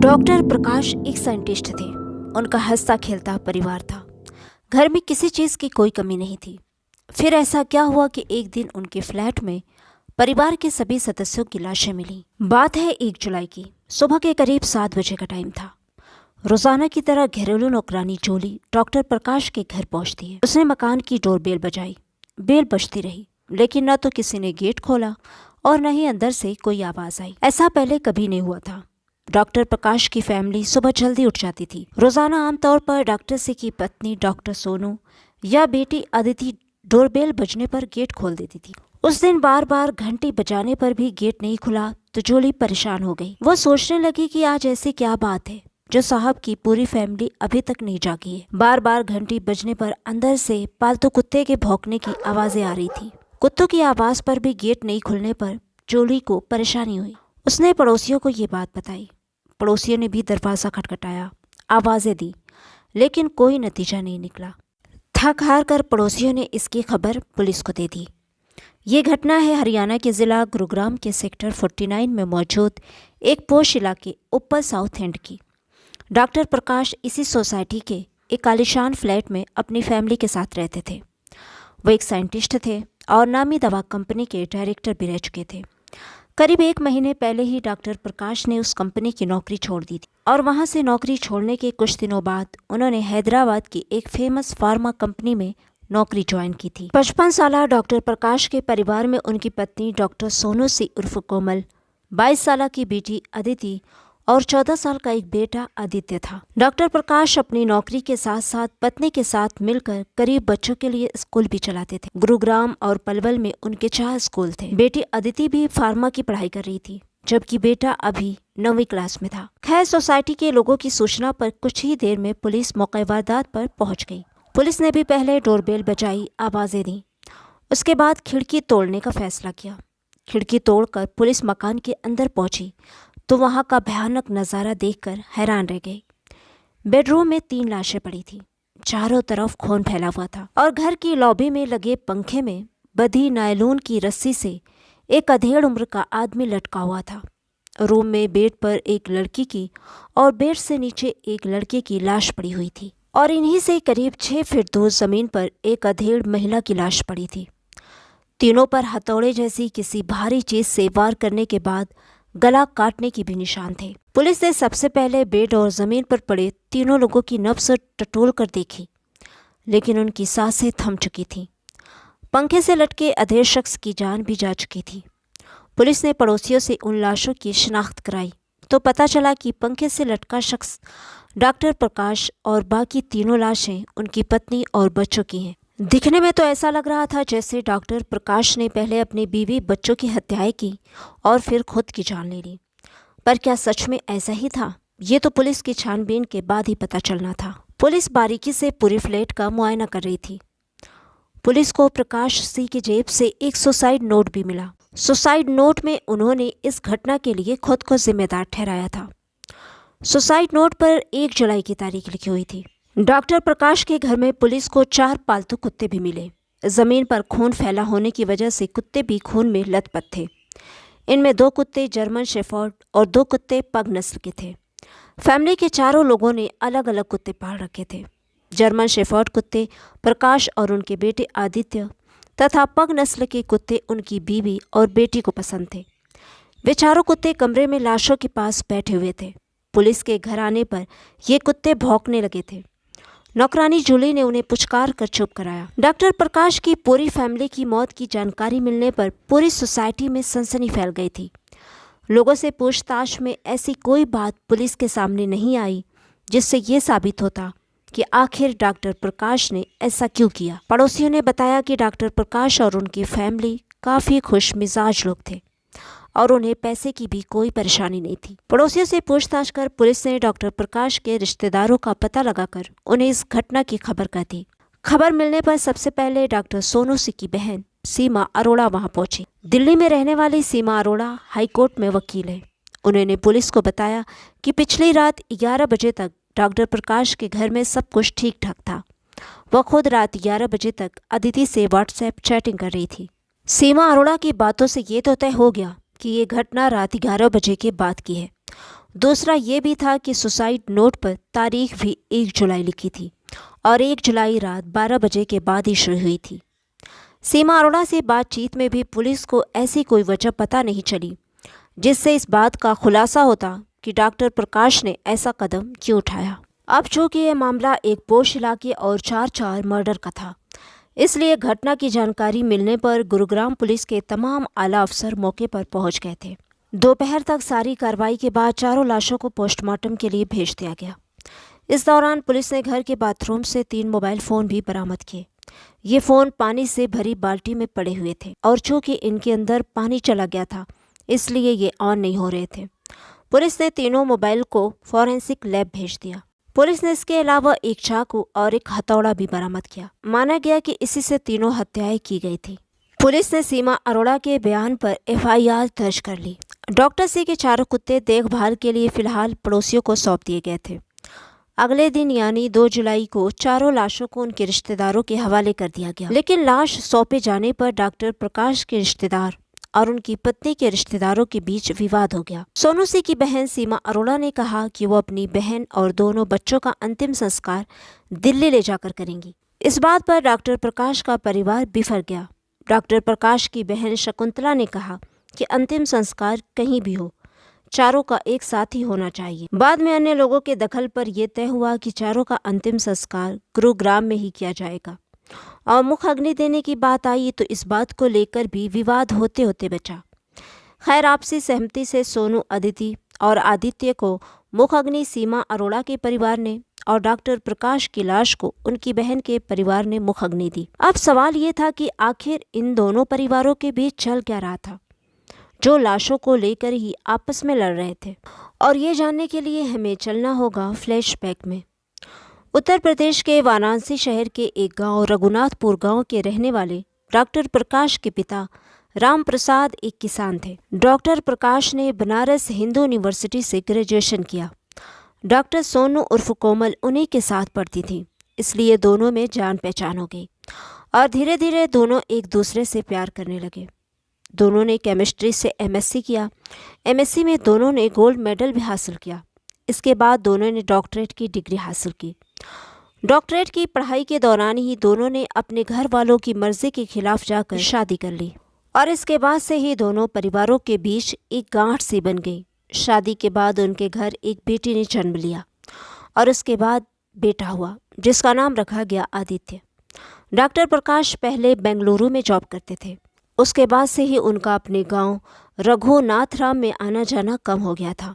Doctor प्रकाश एक scientist थे। उनका हंसता खेलता परिवार था। घर में किसी चीज़ की कोई कमी नहीं थी। फिर ऐसा क्या हुआ कि एक दिन उनके फ्लैट में परिवार के सभी सदस्यों की लाशें मिली। बात है 1 जुलाई की। सुबह के करीब 7 बजे का टाइम था। रोजाना की तरह घरेलू नौकरानी जोली डॉक्टर प्रकाश के घर पहुंचती है। उसने मकान की डोरबेल बजाई। बेल बजती रही, लेकिन न तो किसी ने गेट खोला और न ही अंदर से कोई आवाज आई। ऐसा पहले कभी नहीं हुआ था। डॉक्टर प्रकाश की फैमिली सुबह जल्दी उठ जाती थी। रोजाना आमतौर पर डॉक्टर से की पत्नी डॉक्टर सोनू या बेटी अदिति डोरबेल बजने पर गेट खोल देती थी। उस दिन बार बार घंटी बजाने पर भी गेट नहीं खुला तो जोली परेशान हो गई। वो सोचने लगी कि आज ऐसी क्या बात है जो साहब की पूरी फैमिली अभी तक नहीं जागी है। बार बार घंटी बजने पर अंदर से पालतू कुत्ते के भौंकने की आवाजें आ रही थी। कुत्तों की आवाज पर भी गेट नहीं खुलने पर जोली को परेशानी हुई। उसने पड़ोसियों को ये बात बताई। पड़ोसियों ने भी दरवाज़ा खटखटाया, आवाज़ें दी, लेकिन कोई नतीजा नहीं निकला। थक हार कर पड़ोसियों ने इसकी खबर पुलिस को दे दी। ये घटना है हरियाणा के ज़िला गुरुग्राम के सेक्टर 49 में मौजूद एक पोश इलाके ऊपर साउथ एंड की। डॉक्टर प्रकाश इसी सोसाइटी के एक आलीशान फ्लैट में अपनी फैमिली के साथ रहते थे। वो एक साइंटिस्ट थे और नामी दवा कंपनी के डायरेक्टर भी रह चुके थे। करीब 1 महीने पहले ही डॉक्टर प्रकाश ने उस कंपनी की नौकरी छोड़ दी थी और वहां से नौकरी छोड़ने के कुछ दिनों बाद उन्होंने हैदराबाद की एक फेमस फार्मा कंपनी में नौकरी ज्वाइन की थी। 55 साल डॉक्टर प्रकाश के परिवार में उनकी पत्नी डॉक्टर सोनू सी उर्फ कोमल, 22 साल की बेटी अदिति और 14 साल का एक बेटा आदित्य था। डॉक्टर प्रकाश अपनी नौकरी के साथ साथ पत्नी के साथ मिलकर गरीब बच्चों के लिए स्कूल भी चलाते थे। गुरुग्राम और पलवल में उनके 4 स्कूल थे। बेटी अदिति भी फार्मा की पढ़ाई कर रही थी, जबकि बेटा अभी 9वीं क्लास में था। खैर, सोसाइटी के लोगों की सूचना पर कुछ ही देर में पुलिस मौके वारदात पर पहुंच गई। पुलिस ने भी पहले डोरबेल बजाई, आवाजें दी। उसके बाद खिड़की तोड़ने का फैसला किया। खिड़की तोड़कर पुलिस मकान के अंदर पहुंची तो वहां का भयानक नज़ारा देखकर हैरान रह गई। बेडरूम में 3 लाशें पड़ी थी। चारों तरफ खून फैला हुआ था और घर की लॉबी में लगे पंखे में बंधी नायलॉन की रस्सी से एक अधेड़ उम्र का आदमी लटका हुआ था। रूम में बेड पर एक लड़की की और बेड से नीचे एक लड़के की लाश पड़ी हुई थी और इन्हीं से करीब 6 फीट दूर जमीन पर एक अधेड़ महिला की लाश पड़ी थी। तीनों पर हथौड़े जैसी किसी भारी चीज से वार करने के बाद गला काटने की भी निशान थे। पुलिस ने सबसे पहले बेड और जमीन पर पड़े तीनों लोगों की नब्ज टटोल कर देखी, लेकिन उनकी सांसें थम चुकी थीं। पंखे से लटके अधेड़ शख्स की जान भी जा चुकी थी। पुलिस ने पड़ोसियों से उन लाशों की शिनाख्त कराई तो पता चला कि पंखे से लटका शख्स डॉक्टर प्रकाश और बाकी तीनों लाशें उनकी पत्नी और बच्चों की हैं। दिखने में तो ऐसा लग रहा था जैसे डॉक्टर प्रकाश ने पहले अपनी बीवी बच्चों की हत्याएं की और फिर खुद की जान ले ली। पर क्या सच में ऐसा ही था? ये तो पुलिस की छानबीन के बाद ही पता चलना था। पुलिस बारीकी से पूरी फ्लैट का मुआयना कर रही थी। पुलिस को प्रकाश सिंह की जेब से एक सुसाइड नोट भी मिला। सुसाइड नोट में उन्होंने इस घटना के लिए खुद को जिम्मेदार ठहराया था। सुसाइड नोट पर 1 जुलाई की तारीख लिखी हुई थी। डॉक्टर प्रकाश के घर में पुलिस को 4 पालतू कुत्ते भी मिले। जमीन पर खून फैला होने की वजह से कुत्ते भी खून में लथपथ थे। इनमें 2 कुत्ते जर्मन शेफर्ड और 2 कुत्ते पग नस्ल के थे। फैमिली के चारों लोगों ने अलग अलग कुत्ते पाल रखे थे। जर्मन शेफर्ड कुत्ते प्रकाश और उनके बेटे आदित्य तथा पग नस्ल के कुत्ते उनकी बीवी और बेटी को पसंद थे। वे चारों कुत्ते कमरे में लाशों के पास बैठे हुए थे। पुलिस के घर आने पर ये कुत्ते भौंकने लगे थे। नौकरानी जूली ने उन्हें पुचकार कर चुप कराया। डॉक्टर प्रकाश की पूरी फैमिली की मौत की जानकारी मिलने पर पूरी सोसाइटी में सनसनी फैल गई थी। लोगों से पूछताछ में ऐसी कोई बात पुलिस के सामने नहीं आई जिससे ये साबित होता कि आखिर डॉक्टर प्रकाश ने ऐसा क्यों किया। पड़ोसियों ने बताया कि डॉक्टर प्रकाश और उनकी फैमिली काफ़ी खुश मिजाज लोग थे और उन्हें पैसे की भी कोई परेशानी नहीं थी। पड़ोसियों से पूछताछ कर पुलिस ने डॉक्टर प्रकाश के रिश्तेदारों का पता लगाकर उन्हें इस घटना की खबर कर दी। खबर मिलने पर सबसे पहले डॉक्टर सोनू सिंह की बहन सीमा अरोड़ा वहां पहुंची। दिल्ली में रहने वाली सीमा अरोड़ा हाईकोर्ट में वकील है। उन्होंने पुलिस को बताया कि पिछली रात 11 बजे तक डॉक्टर प्रकाश के घर में सब कुछ ठीक ठाक था। वह खुद रात 11 बजे तक अदिति से व्हाट्सएप चैटिंग कर रही थी। सीमा अरोड़ा की बातों से ये तो तय हो गया कि ये घटना रात 11 बजे के बाद की है। दूसरा ये भी था कि सुसाइड नोट पर तारीख भी 1 जुलाई लिखी थी और 1 जुलाई रात 12 बजे के बाद ही शुरू हुई थी। सीमा अरोड़ा से बातचीत में भी पुलिस को ऐसी कोई वजह पता नहीं चली जिससे इस बात का खुलासा होता कि डॉक्टर प्रकाश ने ऐसा कदम क्यों उठाया। अब चूंकि यह मामला एक पोश इलाके और 4-4 मर्डर का था, इसलिए घटना की जानकारी मिलने पर गुरुग्राम पुलिस के तमाम आला अफसर मौके पर पहुंच गए थे। दोपहर तक सारी कार्रवाई के बाद चारों लाशों को पोस्टमार्टम के लिए भेज दिया गया। इस दौरान पुलिस ने घर के बाथरूम से 3 मोबाइल फ़ोन भी बरामद किए। ये फ़ोन पानी से भरी बाल्टी में पड़े हुए थे और चूंकि इनके अंदर पानी चला गया था, इसलिए ये ऑन नहीं हो रहे थे। पुलिस ने तीनों मोबाइल को फॉरेंसिक लैब भेज दिया। पुलिस ने इसके अलावा एक चाकू और एक हथौड़ा भी बरामद किया। माना गया कि इसी से तीनों हत्याएं की गई थी। पुलिस ने सीमा अरोड़ा के बयान पर FIR दर्ज कर ली। डॉक्टर सी के चारों कुत्ते देखभाल के लिए फिलहाल पड़ोसियों को सौंप दिए गए थे। अगले दिन यानी 2 जुलाई को चारों लाशों को उनके रिश्तेदारों के हवाले कर दिया गया। लेकिन लाश सौंपे जाने पर डॉक्टर प्रकाश के रिश्तेदार और उनकी पत्नी के रिश्तेदारों के बीच विवाद हो गया। सोनू सिंह की बहन सीमा अरोड़ा ने कहा कि वो अपनी बहन और दोनों बच्चों का अंतिम संस्कार दिल्ली ले जाकर करेंगी। इस बात पर डॉक्टर प्रकाश का परिवार बिफर गया। डॉक्टर प्रकाश की बहन शकुंतला ने कहा कि अंतिम संस्कार कहीं भी हो, चारों का एक साथ ही होना चाहिए। बाद में अन्य लोगों के दखल पर यह तय हुआ कि चारों का अंतिम संस्कार गुरुग्राम में ही किया जाएगा। और मुख अग्नि देने की बात आई तो इस बात को लेकर भी विवाद होते होते बचा। खैर, आपसी सहमति से सोनू, अदिति और आदित्य को मुख अग्नि सीमा अरोड़ा के परिवार ने और डॉक्टर प्रकाश की लाश को उनकी बहन के परिवार ने मुख अग्नि दी। अब सवाल ये था कि आखिर इन दोनों परिवारों के बीच चल क्या रहा था, जो लाशों को लेकर ही आपस में लड़ रहे थे। और ये जानने के लिए हमें चलना होगा फ्लैशबैक में। उत्तर प्रदेश के वाराणसी शहर के एक गांव रघुनाथपुर गांव के रहने वाले डॉक्टर प्रकाश के पिता राम प्रसाद एक किसान थे। डॉक्टर प्रकाश ने बनारस हिंदू यूनिवर्सिटी से ग्रेजुएशन किया। डॉक्टर सोनू उर्फ कोमल उन्हीं के साथ पढ़ती थी, इसलिए दोनों में जान पहचान हो गई और धीरे धीरे दोनों एक दूसरे से प्यार करने लगे। दोनों ने केमिस्ट्री से MSc किया। MSc में दोनों ने गोल्ड मेडल भी हासिल किया। इसके बाद दोनों ने डॉक्टरेट की डिग्री हासिल की। डॉक्टरेट की पढ़ाई के दौरान ही दोनों ने अपने घर वालों की मर्जी के खिलाफ जाकर शादी कर ली और इसके बाद से ही दोनों परिवारों के बीच एक गांठ सी बन गई। शादी के बाद उनके घर एक बेटी ने जन्म लिया और उसके बाद बेटा हुआ, जिसका नाम रखा गया आदित्य। डॉक्टर प्रकाश पहले बेंगलुरु में जॉब करते थे। उसके बाद से ही उनका अपने गांव रघुनाथराम में आना जाना कम हो गया था।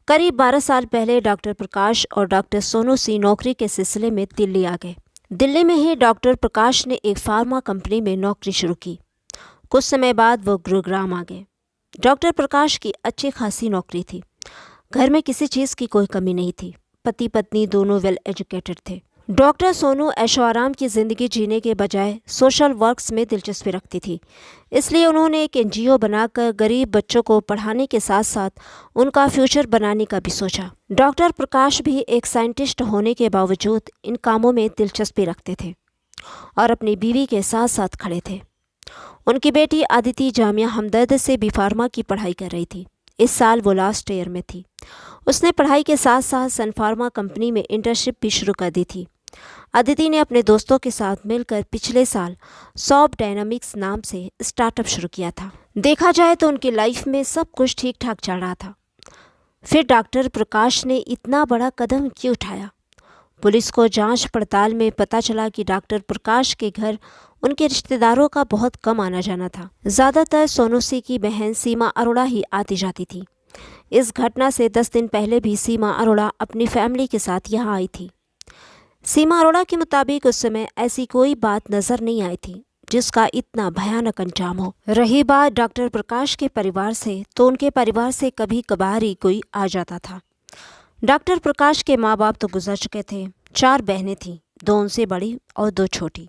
करीब 12 साल पहले डॉक्टर प्रकाश और डॉक्टर सोनू सिंह नौकरी के सिलसिले में दिल्ली आ गए। दिल्ली में ही डॉक्टर प्रकाश ने एक फार्मा कंपनी में नौकरी शुरू की। कुछ समय बाद वो गुरुग्राम आ गए। डॉक्टर प्रकाश की अच्छी खासी नौकरी थी। घर में किसी चीज़ की कोई कमी नहीं थी। पति पत्नी दोनों वेल एजुकेटेड थे। डॉक्टर सोनू ऐशो आराम की ज़िंदगी जीने के बजाय सोशल वर्क्स में दिलचस्पी रखती थी, इसलिए उन्होंने एक NGO बनाकर गरीब बच्चों को पढ़ाने के साथ साथ उनका फ्यूचर बनाने का भी सोचा। डॉक्टर प्रकाश भी एक साइंटिस्ट होने के बावजूद इन कामों में दिलचस्पी रखते थे और अपनी बीवी के साथ साथ खड़े थे। उनकी बेटी आदिति जामिया हमदर्द से भी फार्मा की पढ़ाई कर रही थी। इस साल वो लास्ट ईयर में थी। उसने पढ़ाई के साथ साथ सन फार्मा कंपनी में इंटर्नशिप भी शुरू कर दी थी। अदिति ने अपने दोस्तों के साथ मिलकर पिछले साल सॉब डायनामिक्स नाम से स्टार्टअप शुरू किया था। देखा जाए तो उनकी लाइफ में सब कुछ ठीक ठाक चल रहा था। फिर डॉक्टर प्रकाश ने इतना बड़ा कदम क्यों उठाया? पुलिस को जांच पड़ताल में पता चला कि डॉक्टर प्रकाश के घर उनके रिश्तेदारों का बहुत कम आना जाना था। ज़्यादातर सोनू सिंह की बहन सीमा अरोड़ा ही आती जाती थी। इस घटना से 10 दिन पहले भी सीमा अरोड़ा अपनी फैमिली के साथ यहाँ आई थी। सीमा अरोड़ा के मुताबिक उस समय ऐसी कोई बात नज़र नहीं आई थी जिसका इतना भयानक अंजाम हो। रही बात डॉक्टर प्रकाश के परिवार से, तो उनके परिवार से कभी कभार ही कोई आ जाता था। डॉक्टर प्रकाश के माँ बाप तो गुजर चुके थे। 4 बहनें थीं, 2 उनसे बड़ी और 2 छोटी।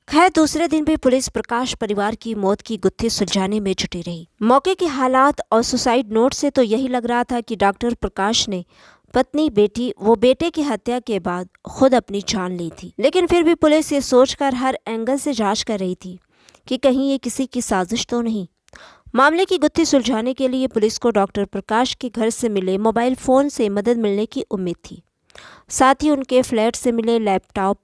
खैर, दूसरे दिन भी पुलिस प्रकाश परिवार की मौत की गुत्थी सुलझाने में जुटी रही। मौके के हालात और सुसाइड नोट से तो यही लग रहा था कि डॉक्टर प्रकाश ने पत्नी, बेटी व बेटे की हत्या के बाद खुद अपनी जान ली थी। लेकिन फिर भी पुलिस ये सोचकर हर एंगल से जांच कर रही थी कि कहीं ये किसी की साजिश तो नहीं। मामले की गुत्थी सुलझाने के लिए पुलिस को डॉक्टर प्रकाश के घर से मिले मोबाइल फ़ोन से मदद मिलने की उम्मीद थी। साथ ही उनके फ्लैट से मिले लैपटॉप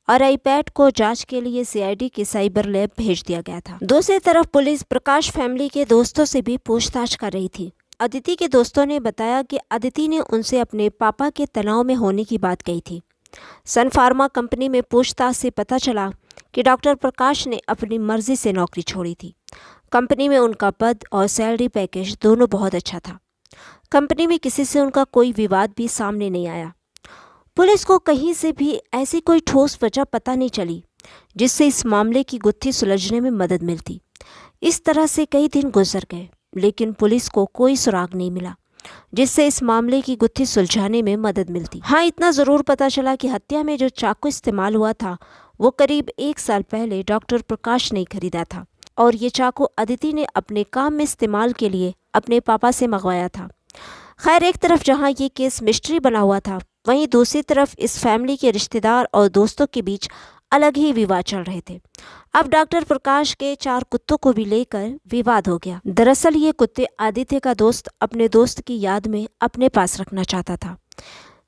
और आईपैड को जांच के लिए सीआईडी के साइबर लैब भेज दिया गया था। दूसरी तरफ पुलिस प्रकाश फैमिली के दोस्तों से भी पूछताछ कर रही थी। अदिति के दोस्तों ने बताया कि अदिति ने उनसे अपने पापा के तनाव में होने की बात कही थी। सन फार्मा कंपनी में पूछताछ से पता चला कि डॉक्टर प्रकाश ने अपनी मर्जी से नौकरी छोड़ी थी। कंपनी में उनका पद और सैलरी पैकेज दोनों बहुत अच्छा था। कंपनी में किसी से उनका कोई विवाद भी सामने नहीं आया। पुलिस को कहीं से भी ऐसी कोई ठोस वजह पता नहीं चली जिससे इस मामले की गुत्थी सुलझने में मदद मिलती। इस तरह से कई दिन गुजर गए, लेकिन पुलिस को कोई सुराग नहीं मिला जिससे इस मामले की गुत्थी सुलझाने में मदद मिलती। हाँ, इतना ज़रूर पता चला कि हत्या में जो चाकू इस्तेमाल हुआ था वो करीब 1 साल पहले डॉक्टर प्रकाश ने खरीदा था और ये चाकू अदिति ने अपने काम में इस्तेमाल के लिए अपने पापा से मंगवाया था। खैर, एक तरफ जहाँ ये केस मिस्ट्री बना हुआ था, वहीं दूसरी तरफ इस फैमिली के रिश्तेदार और दोस्तों के बीच अलग ही विवाद चल रहे थे। अब डॉक्टर प्रकाश के 4 कुत्तों को भी लेकर विवाद हो गया। दरअसल ये कुत्ते आदित्य का दोस्त अपने दोस्त की याद में अपने पास रखना चाहता था,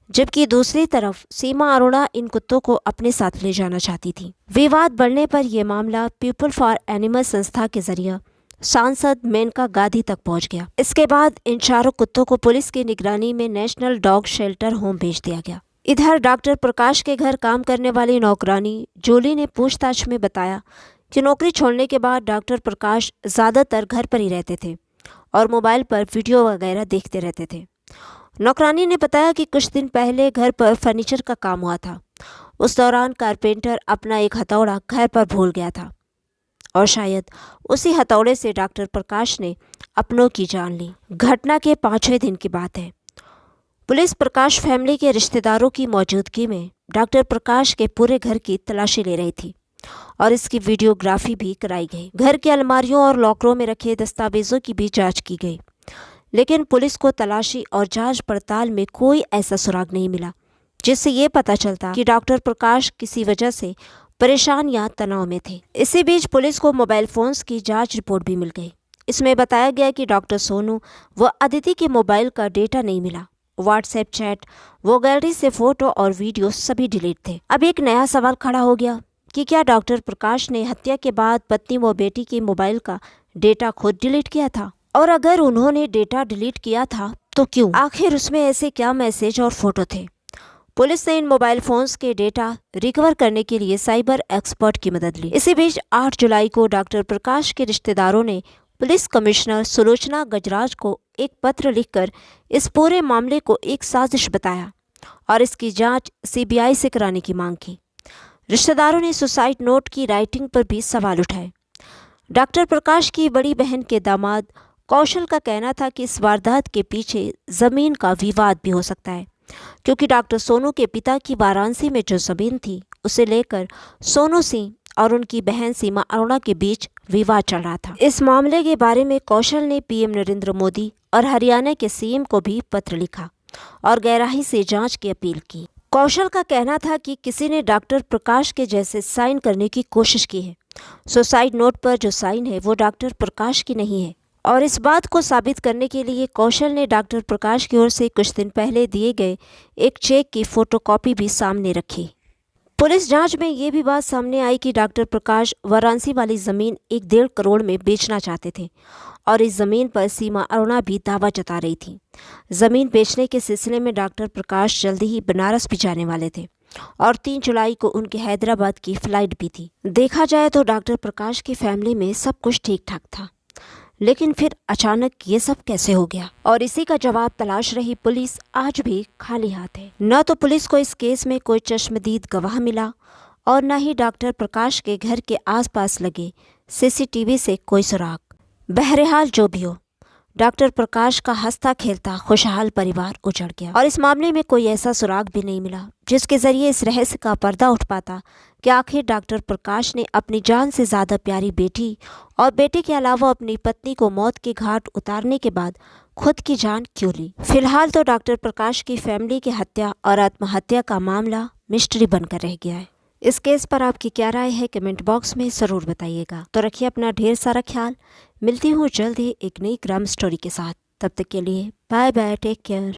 जबकि दूसरी तरफ सीमा अरोड़ा इन कुत्तों को अपने साथ ले जाना चाहती थी। विवाद बढ़ने पर यह मामला पीपल फॉर एनिमल संस्था के जरिए सांसद मेनका गांधी तक पहुंच गया। इसके बाद इन 4 कुत्तों को पुलिस की निगरानी में नेशनल डॉग शेल्टर होम भेज दिया गया। इधर डॉक्टर प्रकाश के घर काम करने वाली नौकरानी जूली ने पूछताछ में बताया कि नौकरी छोड़ने के बाद डॉक्टर प्रकाश ज़्यादातर घर पर ही रहते थे और मोबाइल पर वीडियो वगैरह देखते रहते थे। नौकरानी ने बताया कि कुछ दिन पहले घर पर फर्नीचर का काम हुआ था। उस दौरान कारपेंटर अपना एक हथौड़ा घर पर भूल गया था और शायद उसी हथौड़े से डॉक्टर प्रकाश ने अपनों की जान ली। घटना के 5वें दिन की बात है। पुलिस प्रकाश फैमिली के रिश्तेदारों की मौजूदगी में डॉक्टर प्रकाश के पूरे घर की तलाशी ले रही थी और इसकी वीडियोग्राफी भी कराई गई। घर की अलमारियों और लॉकरों में रखे दस्तावेजों की भी जांच की गई, लेकिन पुलिस को तलाशी और जांच पड़ताल में कोई ऐसा सुराग नहीं मिला जिससे ये पता चलता कि डॉक्टर प्रकाश किसी वजह से परेशान या तनाव में थे। इसी बीच पुलिस को मोबाइल फोन्स की जांच रिपोर्ट भी मिल गई। इसमें बताया गया कि डॉक्टर सोनू व अदिति के मोबाइल का डेटा नहीं मिला। व्हाट्सएप चैट, वो गैलरी से फोटो और वीडियो सभी डिलीट थे। अब एक नया सवाल खड़ा हो गया कि क्या डॉक्टर प्रकाश ने हत्या के बाद पत्नी व बेटी के मोबाइल का डेटा खुद डिलीट किया था? और अगर उन्होंने डेटा डिलीट किया था तो क्यों? आखिर उसमें ऐसे क्या मैसेज और फोटो थे? पुलिस ने इन मोबाइल फोन्स के डेटा रिकवर करने के लिए साइबर एक्सपर्ट की मदद ली। इसी बीच 8 जुलाई को डॉक्टर प्रकाश के रिश्तेदारों ने पुलिस कमिश्नर सुलोचना गजराज को एक पत्र लिखकर इस पूरे मामले को एक साजिश बताया और इसकी जांच सीबीआई से कराने की मांग की। रिश्तेदारों ने सुसाइड नोट की राइटिंग पर भी सवाल उठाए। डॉक्टर प्रकाश की बड़ी बहन के दामाद कौशल का कहना था कि इस वारदात के पीछे जमीन का विवाद भी हो सकता है, क्योंकि डॉक्टर सोनू के पिता की वाराणसी में जो जमीन थी उसे लेकर सोनू सिंह और उनकी बहन सीमा अरोड़ा के बीच विवाद चल रहा था। इस मामले के बारे में कौशल ने पीएम नरेंद्र मोदी और हरियाणा के सीएम को भी पत्र लिखा और गहराई से जांच की अपील की। कौशल का कहना था कि किसी ने डॉक्टर प्रकाश के जैसे साइन करने की कोशिश की है। सुसाइड नोट पर जो साइन है वो डॉक्टर प्रकाश की नहीं है और इस बात को साबित करने के लिए कौशल ने डॉक्टर प्रकाश की ओर से कुछ दिन पहले दिए गए एक चेक की फोटोकॉपी भी सामने रखी। पुलिस जांच में ये भी बात सामने आई कि डॉक्टर प्रकाश वाराणसी वाली ज़मीन 1.5 करोड़ में बेचना चाहते थे और इस ज़मीन पर सीमा अरोड़ा भी दावा जता रही थी। ज़मीन बेचने के सिलसिले में डॉक्टर प्रकाश जल्दी ही बनारस भी जाने वाले थे और 3 जुलाई को उनके हैदराबाद की फ्लाइट भी थी। देखा जाए तो डॉक्टर प्रकाश की फैमिली में सब कुछ ठीक ठाक था, लेकिन फिर अचानक ये सब कैसे हो गया? और इसी का जवाब तलाश रही पुलिस आज भी खाली हाथ है। न तो पुलिस को इस केस में कोई चश्मदीद गवाह मिला और न ही डॉक्टर प्रकाश के घर के आसपास लगे सीसीटीवी से कोई सुराग। बहरहाल जो भी हो, डॉक्टर प्रकाश का हंसता खेलता खुशहाल परिवार उजड़ गया और इस मामले में कोई ऐसा सुराग भी नहीं मिला जिसके जरिए इस रहस्य का पर्दा उठ पाता कि आखिर डॉक्टर प्रकाश ने अपनी जान से ज़्यादा प्यारी बेटी और बेटे के अलावा अपनी पत्नी को मौत के घाट उतारने के बाद खुद की जान क्यों ली। फिलहाल तो डॉक्टर प्रकाश की फैमिली की हत्या और आत्महत्या का मामला मिस्ट्री बनकर रह गया है। इस केस पर आपकी क्या राय है कमेंट बॉक्स में ज़रूर बताइएगा। तो रखिए अपना ढेर सारा ख्याल। मिलती हूँ जल्द ही एक नई क्राइम स्टोरी के साथ। तब तक के लिए बाय बाय, टेक केयर।